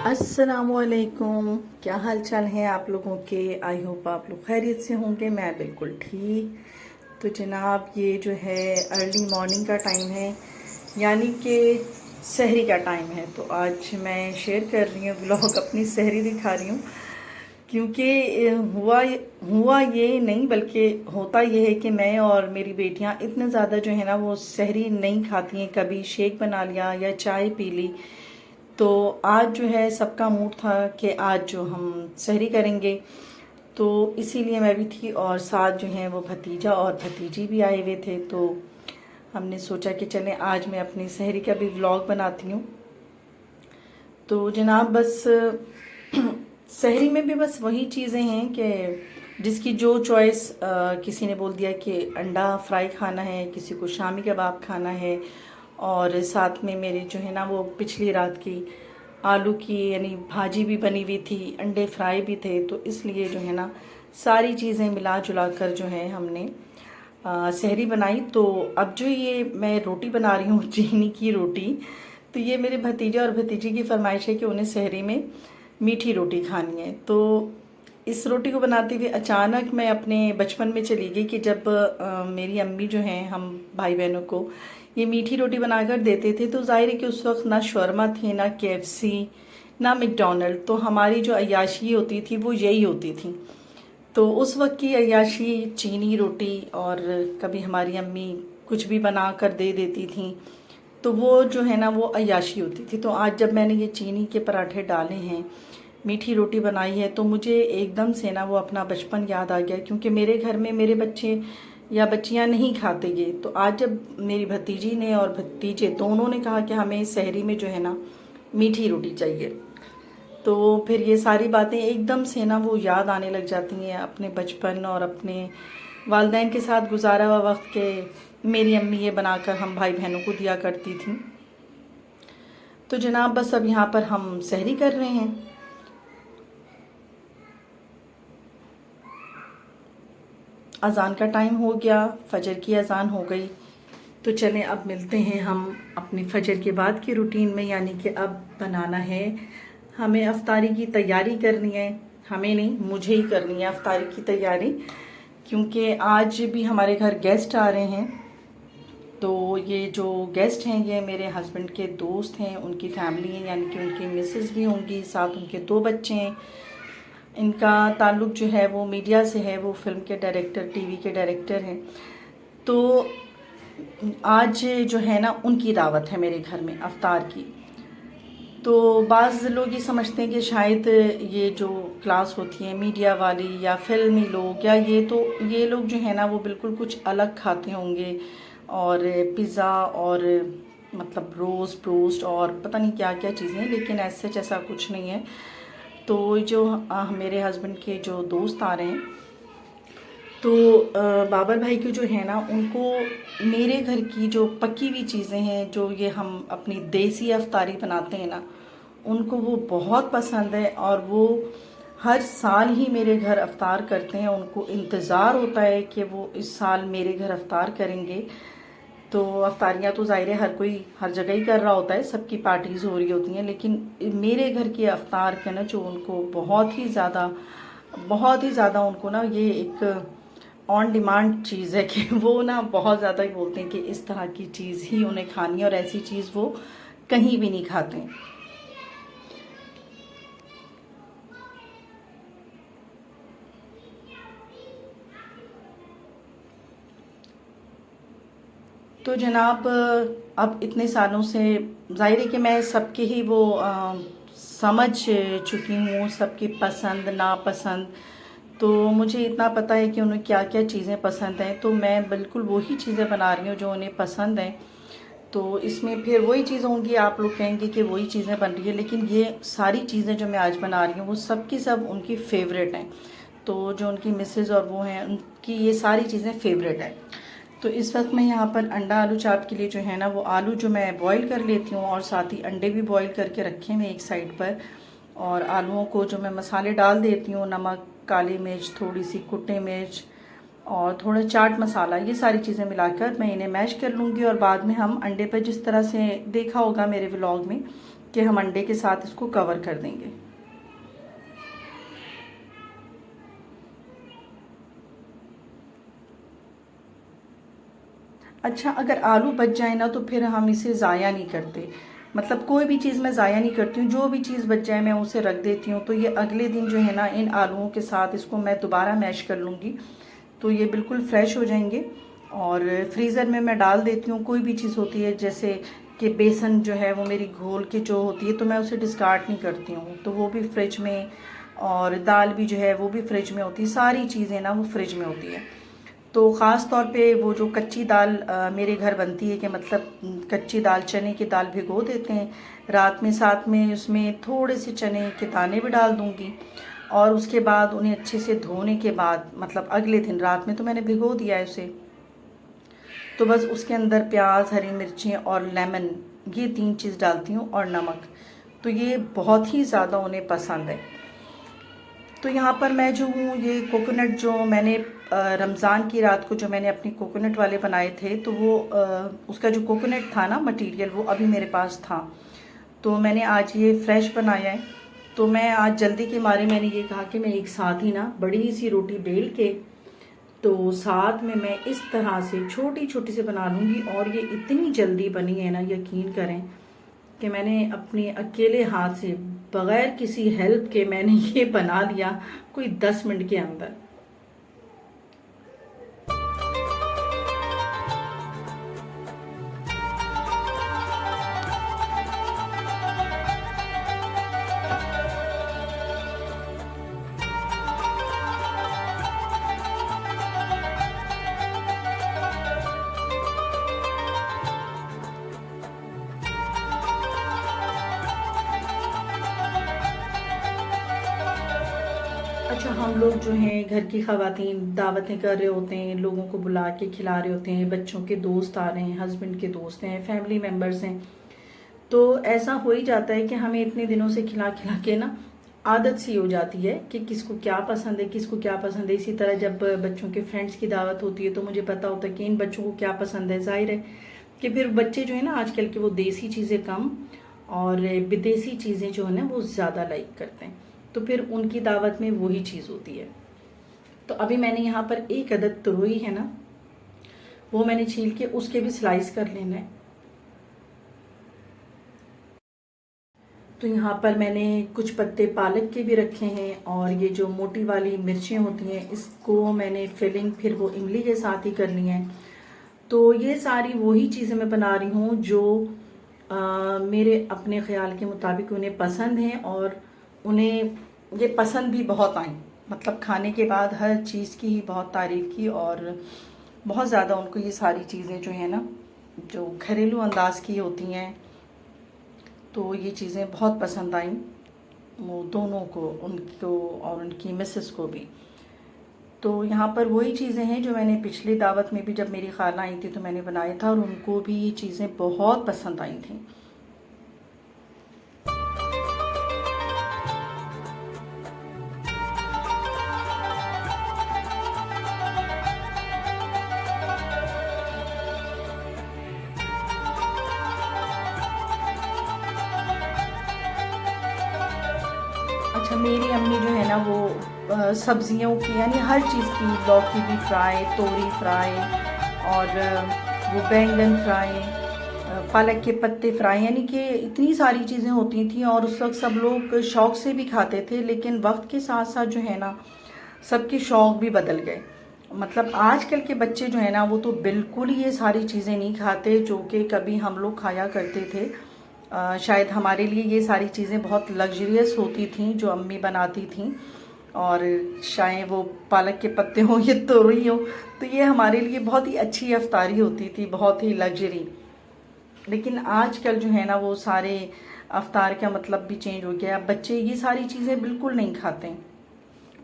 अस्सलामुअलैकुम। क्या हाल चाल है आप लोगों के। आई होप आप लोग खैरियत से होंगे। मैं बिल्कुल ठीक। तो जनाब ये जो है अर्ली मॉर्निंग का टाइम है, यानी कि सहरी का टाइम है। तो आज मैं शेयर कर रही हूँ व्लॉग, अपनी सहरी दिखा रही हूँ। क्योंकि हुआ हुआ ये नहीं, बल्कि होता ये है कि मैं और मेरी बेटियां इतने ज़्यादा जो है ना वो सहरी नहीं खाती हैं। कभी शेक बना लिया या चाय पी ली। तो आज जो है सबका मूड था कि आज जो हम सहरी करेंगे, तो इसीलिए मैं भी थी और साथ जो है वो भतीजा और भतीजी भी आए हुए थे। तो हमने सोचा कि चलें आज मैं अपनी सहरी का भी व्लॉग बनाती हूँ। तो जनाब बस सहरी में भी बस वही चीज़ें हैं कि जिसकी जो चॉइस, किसी ने बोल दिया कि अंडा फ्राई खाना है, किसी को शामी कबाब खाना है, और साथ में मेरे जो है ना वो पिछली रात की आलू की यानी भाजी भी बनी हुई थी, अंडे फ्राई भी थे। तो इसलिए जो है ना सारी चीज़ें मिला जुला कर जो है हमने सहरी बनाई। तो अब जो ये मैं रोटी बना रही हूँ चीनी की रोटी, तो ये मेरे भतीजे और भतीजी की फरमाइश है कि उन्हें सहरी में मीठी रोटी खानी है। तो इस रोटी को बनाते हुए अचानक मैं अपने बचपन में चली गई कि जब मेरी अम्मी जो हैं हम भाई बहनों को ये मीठी रोटी बनाकर देते थे, तो जाहिर है कि उस वक्त ना शौरमा थी, ना केएफसी, ना मैकडॉनल्ड। तो हमारी जो अय्याशी होती थी वो यही होती थी। तो उस वक्त की अय्याशी चीनी रोटी, और कभी हमारी अम्मी कुछ भी बना कर दे देती थी, तो वो जो है ना वो अय्याशी होती थी। तो आज जब मैंने ये चीनी के पराठे डाले हैं, मीठी रोटी बनाई है, तो मुझे एकदम से ना वो अपना बचपन याद आ गया। क्योंकि मेरे घर में मेरे बच्चे या बच्चियां नहीं खाते ये। तो आज जब मेरी भतीजी ने और भतीजे दोनों ने कहा कि हमें सहरी में जो है ना मीठी रोटी चाहिए, तो फिर ये सारी बातें एकदम से ना वो याद आने लग जाती हैं, अपने बचपन और अपने वालदैन के साथ गुजारा हुआ वक्त के। मेरी अम्मी ये बनाकर हम भाई बहनों को दिया करती थी। तो जनाब बस अब यहाँ पर हम सहरी कर रहे हैं। अजान का टाइम हो गया, फजर की अजान हो गई। तो चलें अब मिलते हैं हम अपनी फजर के बाद की रूटीन में, यानी कि अब बनाना है हमें अफ्तारी की तैयारी करनी है। हमें नहीं, मुझे ही करनी है अफ्तारी की तैयारी, क्योंकि आज भी हमारे घर गेस्ट आ रहे हैं। तो ये जो गेस्ट हैं ये मेरे हस्बैंड के दोस्त हैं, उनकी फैमिली है, यानी कि उनकी मिसेस भी होंगी, साथ उनके 2 बच्चे हैं। इनका ताल्लुक़ जो है वो मीडिया से है, वो फिल्म के डायरेक्टर, टीवी के डायरेक्टर हैं। तो आज जो है ना उनकी दावत है मेरे घर में अफ्तार की। तो बाज़ लोग ये समझते हैं कि शायद ये जो क्लास होती है मीडिया वाली या फिल्मी लोग, या ये लोग जो है ना वो बिल्कुल कुछ अलग खाते होंगे, और पिज़्ज़ा और मतलब रोस्ट ब्रोस्ट और पता नहीं क्या क्या चीज़ें, लेकिन ऐसे जैसा कुछ नहीं है। तो जो मेरे हस्बैंड के जो दोस्त आ रहे हैं, तो बाबर भाई के जो है ना उनको मेरे घर की जो पकी हुई चीज़ें हैं, जो ये हम अपनी देसी अफ्तारी बनाते हैं ना, उनको वो बहुत पसंद है। और वो हर साल ही मेरे घर अफ्तार करते हैं। उनको इंतज़ार होता है कि वो इस साल मेरे घर अफ्तार करेंगे। तो अफ्तारियाँ तो ज़ाहिर है हर कोई हर जगह ही कर रहा होता है, सबकी पार्टीज़ हो रही होती हैं, लेकिन मेरे घर के अफ्तार के ना जो उनको बहुत ही ज़्यादा उनको ना ये एक ऑन डिमांड चीज़ है कि वो ना बहुत ज़्यादा ही बोलते हैं कि इस तरह की चीज़ ही उन्हें खानी है, और ऐसी चीज़ वो कहीं भी नहीं खाते हैं। तो जनाब अब इतने सालों से जाहिर है कि मैं सबके ही वो समझ चुकी हूँ, सबकी पसंद नापसंद। तो मुझे इतना पता है कि उन्हें क्या क्या चीज़ें पसंद हैं, तो मैं बिल्कुल वही चीज़ें बना रही हूँ जो उन्हें पसंद हैं। तो इसमें फिर वही चीज़ होंगी, आप लोग कहेंगे कि वही चीज़ें बन रही है, लेकिन ये सारी चीज़ें जो मैं आज बना रही हूँ वो सब की सब उनकी फेवरेट हैं। तो जो उनकी मिसेज़ और वो हैं, उनकी ये सारी चीज़ें फेवरेट हैं। तो इस वक्त मैं यहाँ पर अंडा आलू चाप के लिए जो है ना वो आलू जो मैं बॉईल कर लेती हूँ, और साथ ही अंडे भी बॉईल करके रखे हुए एक साइड पर। और आलूओं को जो मैं मसाले डाल देती हूँ, नमक, काली मिर्च, थोड़ी सी कुटी मिर्च और थोड़ा चाट मसाला, ये सारी चीज़ें मिलाकर मैं इन्हें मैश कर लूँगी। और बाद में हम अंडे पर जिस तरह से देखा होगा मेरे व्लॉग में कि हम अंडे के साथ इसको कवर कर देंगे। अच्छा, अगर आलू बच जाए ना तो फिर हम इसे ज़ाया नहीं करते, मतलब कोई भी चीज़ मैं ज़ाया नहीं करती हूँ, जो भी चीज़ बच जाए मैं उसे रख देती हूँ। तो ये अगले दिन जो है ना इन आलूओं के साथ इसको मैं दोबारा मैश कर लूँगी, तो ये बिल्कुल फ्रेश हो जाएंगे। और फ्रीज़र में मैं डाल देती हूँ। कोई भी चीज़ होती है जैसे कि बेसन जो है वो मेरी घोल के जो होती है तो मैं उसे डिस्कार्ड नहीं करती हूँ, तो वो भी फ्रिज में, और दाल भी जो है वो भी फ्रिज में होती है, सारी चीज़ें ना वो फ्रिज में होती है। तो ख़ास तौर पे वो जो कच्ची दाल मेरे घर बनती है कि मतलब कच्ची दाल, चने की दाल भिगो देते हैं रात में, साथ में उसमें थोड़े से चने के दाने भी डाल दूंगी, और उसके बाद उन्हें अच्छे से धोने के बाद, मतलब अगले दिन रात में तो मैंने भिगो दिया है उसे, तो बस उसके अंदर प्याज, हरी मिर्चें और लेमन, ये 3 चीज़ डालती हूँ, और नमक। तो ये बहुत ही ज़्यादा उन्हें पसंद है। तो यहाँ पर मैं जो हूँ ये कोकोनट जो मैंने रमज़ान की रात को जो मैंने अपनी कोकोनट वाले बनाए थे, तो वो उसका जो कोकोनट था ना मटेरियल, वो अभी मेरे पास था, तो मैंने आज ये फ्रेश बनाया है। तो मैं आज जल्दी के मारे मैंने ये कहा कि मैं एक साथ ही ना बड़ी सी रोटी बेल के, तो साथ में मैं इस तरह से छोटी छोटी से बना लूँगी। और ये इतनी जल्दी बनी है ना, यकीन करें कि मैंने अपने अकेले हाथ से बगैर किसी हेल्प के मैंने ये बना लिया कोई 10 मिनट के अंदर। अच्छा, हम लोग जो हैं घर की ख़वातीन दावतें कर रहे होते हैं, लोगों को बुला के खिला रहे होते हैं, बच्चों के दोस्त आ रहे हैं, हस्बैंड के दोस्त हैं, फैमिली मेम्बर्स हैं, तो ऐसा हो ही जाता है कि हमें इतने दिनों से खिला खिला के ना आदत सी हो जाती है कि किसको क्या पसंद है, किसको क्या पसंद है। इसी तरह जब बच्चों के फ्रेंड्स की दावत होती है तो मुझे पता होता है कि इन बच्चों को क्या पसंद है। जाहिर है कि फिर बच्चे जो है ना आजकल के वो देसी चीज़ें कम और विदेशी चीज़ें जो है ना वो ज़्यादा लाइक करते हैं, तो फिर उनकी दावत में वही चीज़ होती है। तो अभी मैंने यहाँ पर एक अदद तुरई है ना, वो मैंने छील के उसके भी स्लाइस कर लेना है। तो यहाँ पर मैंने कुछ पत्ते पालक के भी रखे हैं, और ये जो मोटी वाली मिर्चें होती हैं इसको मैंने फिलिंग फिर वो इमली के साथ ही करनी है। तो ये सारी वही चीज़ें मैं बना रही हूँ जो मेरे अपने ख्याल के मुताबिक उन्हें पसंद हैं, और उन्हें ये पसंद भी बहुत आई। मतलब खाने के बाद हर चीज़ की ही बहुत तारीफ़ की, और बहुत ज़्यादा उनको ये सारी चीज़ें जो है ना जो घरेलू अंदाज की होती हैं, तो ये चीज़ें बहुत पसंद आईं वो दोनों को, उनको और उनकी मिसेस को भी। तो यहाँ पर वही चीज़ें हैं जो मैंने पिछली दावत में भी जब मेरी खाला आई थी तो मैंने बनाया था, और उनको भी ये चीज़ें बहुत पसंद आई थी। अच्छा, मेरी अम्मी जो है ना वो सब्जियों की यानी हर चीज़ की, लौकी भी फ्राई, तोरी फ्राई, और वो बैंगन फ्राई, पालक के पत्ते फ्राई, यानी कि इतनी सारी चीज़ें होती थी। और उस वक्त सब लोग शौक़ से भी खाते थे, लेकिन वक्त के साथ साथ जो है ना सबके शौक़ भी बदल गए। मतलब आजकल के बच्चे जो है ना वो तो बिल्कुल ही ये सारी चीज़ें नहीं खाते जो कि कभी हम लोग खाया करते थे। शायद हमारे लिए ये सारी चीज़ें बहुत लग्जरियस होती थी जो अम्मी बनाती थी, और शायद वो पालक के पत्ते हों या तोरई हो, तो ये हमारे लिए बहुत ही अच्छी अफ्तारी होती थी, बहुत ही लग्जरी। लेकिन आजकल जो है ना वो सारे अफ्तार का मतलब भी चेंज हो गया। बच्चे ये सारी चीज़ें बिल्कुल नहीं खाते,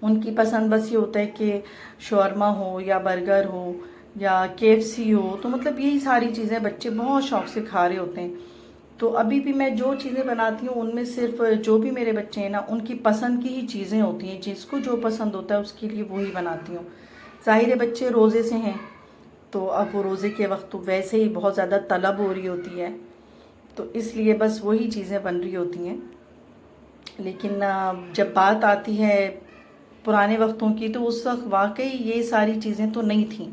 उनकी पसंद बस ये होता है कि शौरमा हो या बर्गर हो या केएफसी हो, तो मतलब यही सारी चीज़ें बच्चे बहुत शौक से खा रहे होते हैं। तो अभी भी मैं जो चीज़ें बनाती हूँ उनमें सिर्फ जो भी मेरे बच्चे हैं ना उनकी पसंद की ही चीज़ें होती हैं, जिसको जो पसंद होता है उसके लिए वही बनाती हूँ। ज़ाहिर है बच्चे रोज़े से हैं, तो अब वो रोज़े के वक्त तो वैसे ही बहुत ज़्यादा तलब हो रही होती है, तो इसलिए बस वही चीज़ें बन रही होती हैं। लेकिन जब बात आती है पुराने वक्तों की, तो उस वक्त वाकई ये सारी चीज़ें तो नहीं थीं,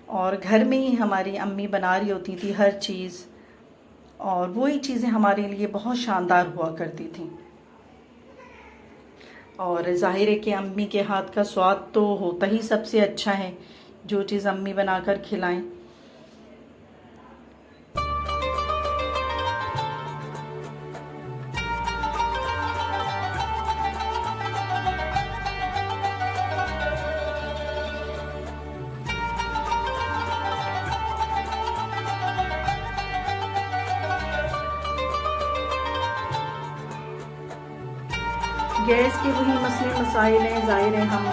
और घर में ही हमारी अम्मी बना रही होती थी हर चीज़, और वही चीज़ें हमारे लिए बहुत शानदार हुआ करती थी। और ज़ाहिर है कि अम्मी के हाथ का स्वाद तो होता ही सबसे अच्छा है, जो चीज़ अम्मी बनाकर खिलाएं। गैस के वही मसले मसाइल हैं। ज़ाहिर है हम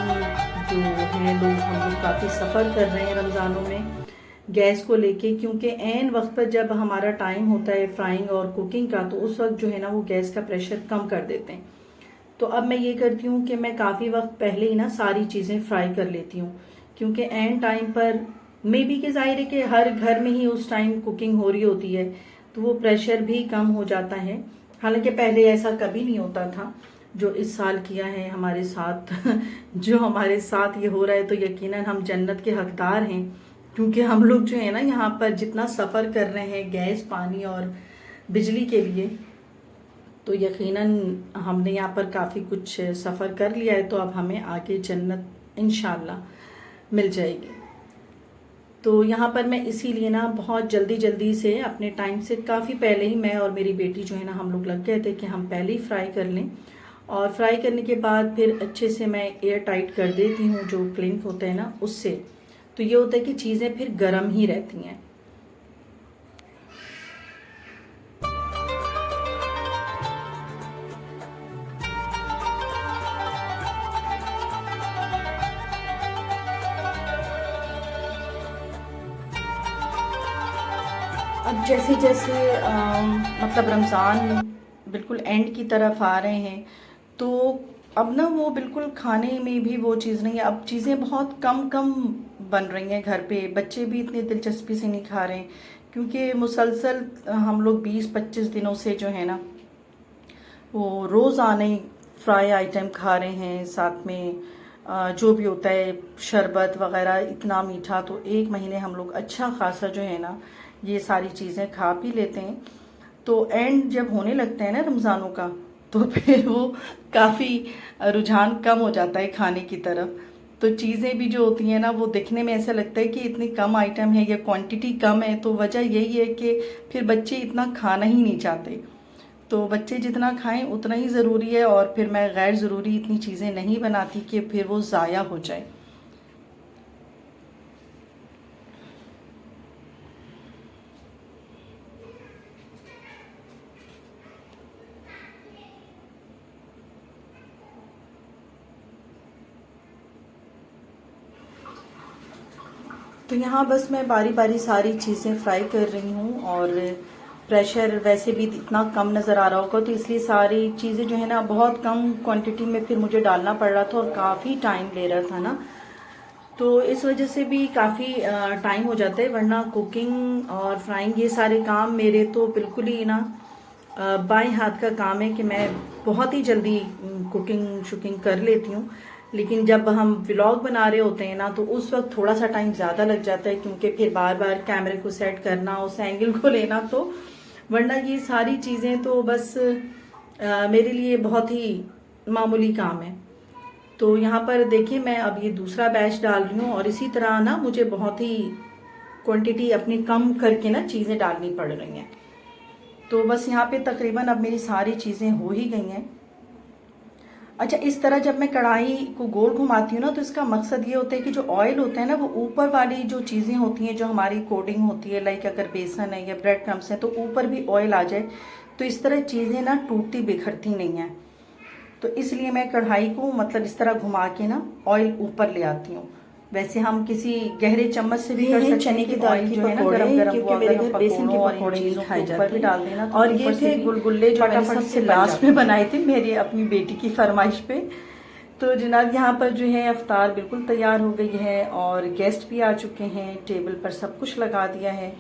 जो हैं लोग, हम लोग काफ़ी सफ़र कर रहे हैं रमज़ानों में गैस को लेके, क्योंकि ऐन वक्त पर जब हमारा टाइम होता है फ्राइंग और कुकिंग का, तो उस वक्त जो है ना वो गैस का प्रेशर कम कर देते हैं। तो अब मैं ये करती हूँ कि मैं काफ़ी वक्त पहले ही ना सारी चीज़ें फ्राई कर लेती हूँ, क्योंकि ऐन टाइम पर मे बी के ज़ाहिर है कि हर घर में ही उस टाइम कुकिंग हो रही होती है, तो वो प्रेशर भी कम हो जाता है। हालांकि पहले ऐसा कभी नहीं होता था जो इस साल किया है हमारे साथ। जो हमारे साथ ये हो रहा है, तो यकीनन हम जन्नत के हकदार हैं, क्योंकि हम लोग जो है ना यहाँ पर जितना सफ़र कर रहे हैं गैस, पानी और बिजली के लिए, तो यकीनन हमने यहाँ पर काफ़ी कुछ सफ़र कर लिया है, तो अब हमें आगे जन्नत इंशाल्लाह मिल जाएगी। तो यहाँ पर मैं इसीलिए ना बहुत जल्दी जल्दी से अपने टाइम से काफ़ी पहले ही मैं और मेरी बेटी जो है ना, हम लोग लग गए थे कि हम पहले ही फ्राई कर लें, और फ्राई करने के बाद फिर अच्छे से मैं एयर टाइट कर देती हूँ, जो क्लिंक होता है ना उससे। तो ये होता है कि चीज़ें फिर गर्म ही रहती हैं। अब जैसे जैसे मतलब रमज़ान बिल्कुल एंड की तरफ आ रहे हैं, तो अब ना वो बिल्कुल खाने में भी वो चीज़ नहीं है। अब चीज़ें बहुत कम कम बन रही हैं घर पे, बच्चे भी इतनी दिलचस्पी से नहीं खा रहे हैं, क्योंकि मुसलसल हम लोग 20-25 दिनों से जो है ना वो रोज़ाना फ्राई आइटम खा रहे हैं। साथ में जो भी होता है शरबत वगैरह, इतना मीठा, तो एक महीने हम लोग अच्छा खासा जो है ना ये सारी चीज़ें खा पी लेते हैं। तो एंड जब होने लगता है ना रमज़ानों का, तो फिर वो काफ़ी रुझान कम हो जाता है खाने की तरफ। तो चीज़ें भी जो होती हैं ना, वो दिखने में ऐसा लगता है कि इतनी कम आइटम है या क्वांटिटी कम है, तो वजह यही है कि फिर बच्चे इतना खाना ही नहीं चाहते। तो बच्चे जितना खाएं उतना ही ज़रूरी है, और फिर मैं गैर ज़रूरी इतनी चीज़ें नहीं बनाती कि फिर वो ज़ाया हो जाए। तो यहाँ बस मैं बारी बारी सारी चीज़ें फ्राई कर रही हूँ, और प्रेशर वैसे भी इतना कम नज़र आ रहा होगा, तो इसलिए सारी चीज़ें जो है ना बहुत कम क्वांटिटी में फिर मुझे डालना पड़ रहा था, और काफ़ी टाइम ले रहा था ना, तो इस वजह से भी काफ़ी टाइम हो जाता है। वरना कुकिंग और फ्राइंग ये सारे काम मेरे तो बिल्कुल ही ना बाएं हाथ का काम है, कि मैं बहुत ही जल्दी कुकिंग शुकिंग कर लेती हूँ। लेकिन जब हम व्लॉग बना रहे होते हैं ना, तो उस वक्त थोड़ा सा टाइम ज़्यादा लग जाता है, क्योंकि फिर बार बार कैमरे को सेट करना, उस एंगल को लेना, तो वरना ये सारी चीज़ें तो बस मेरे लिए बहुत ही मामूली काम है। तो यहाँ पर देखिए मैं अब ये दूसरा बैच डाल रही हूँ, और इसी तरह ना मुझे बहुत ही क्वांटिटी अपनी कम करके ना चीज़ें डालनी पड़ रही हैं। तो बस यहाँ पे तकरीबन अब मेरी सारी चीज़ें हो ही गई हैं। अच्छा, इस तरह जब मैं कढ़ाई को गोल घुमाती हूँ ना, तो इसका मकसद ये होता है कि जो ऑयल होता है ना, वो ऊपर वाली जो चीज़ें होती हैं, जो हमारी कोटिंग होती है, लाइक अगर बेसन है या ब्रेड क्रम्स है, तो ऊपर भी ऑयल आ जाए, तो इस तरह चीज़ें ना टूटती बिखरती नहीं हैं। तो इसलिए मैं कढ़ाई को मतलब इस तरह घुमा के ना ऑयल ऊपर ले आती हूँ। वैसे हम किसी गहरे चम्मच से भी कर सकते हैं। चने की दाल की पकौड़े, क्योंकि मेरे घर बेसन के पकौड़े नहीं खाए जाते भी डाल देना। और ये थे गुलगुल्ले जो मैंने सबसे लास्ट में बनाए थे मेरी अपनी बेटी की फरमाइश पे। तो जनाब यहाँ पर जो है अफ्तार बिल्कुल तैयार हो गई है, और गेस्ट भी आ चुके हैं, टेबल पर सब कुछ लगा दिया है।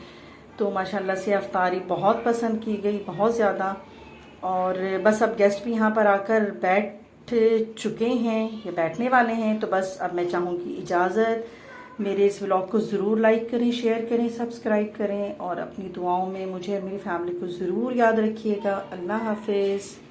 तो माशाल्लाह से अफ्तारी बहुत पसंद की गई, बहुत ज़्यादा। और बस अब गेस्ट भी यहाँ पर आकर बैठ चुके हैं या बैठने वाले हैं, तो बस अब मैं चाहूँगी इजाज़त। मेरे इस व्लॉग को ज़रूर लाइक करें, शेयर करें, सब्सक्राइब करें और अपनी दुआओं में मुझे और मेरी फैमिली को ज़रूर याद रखिएगा। अल्लाह हाफिज़।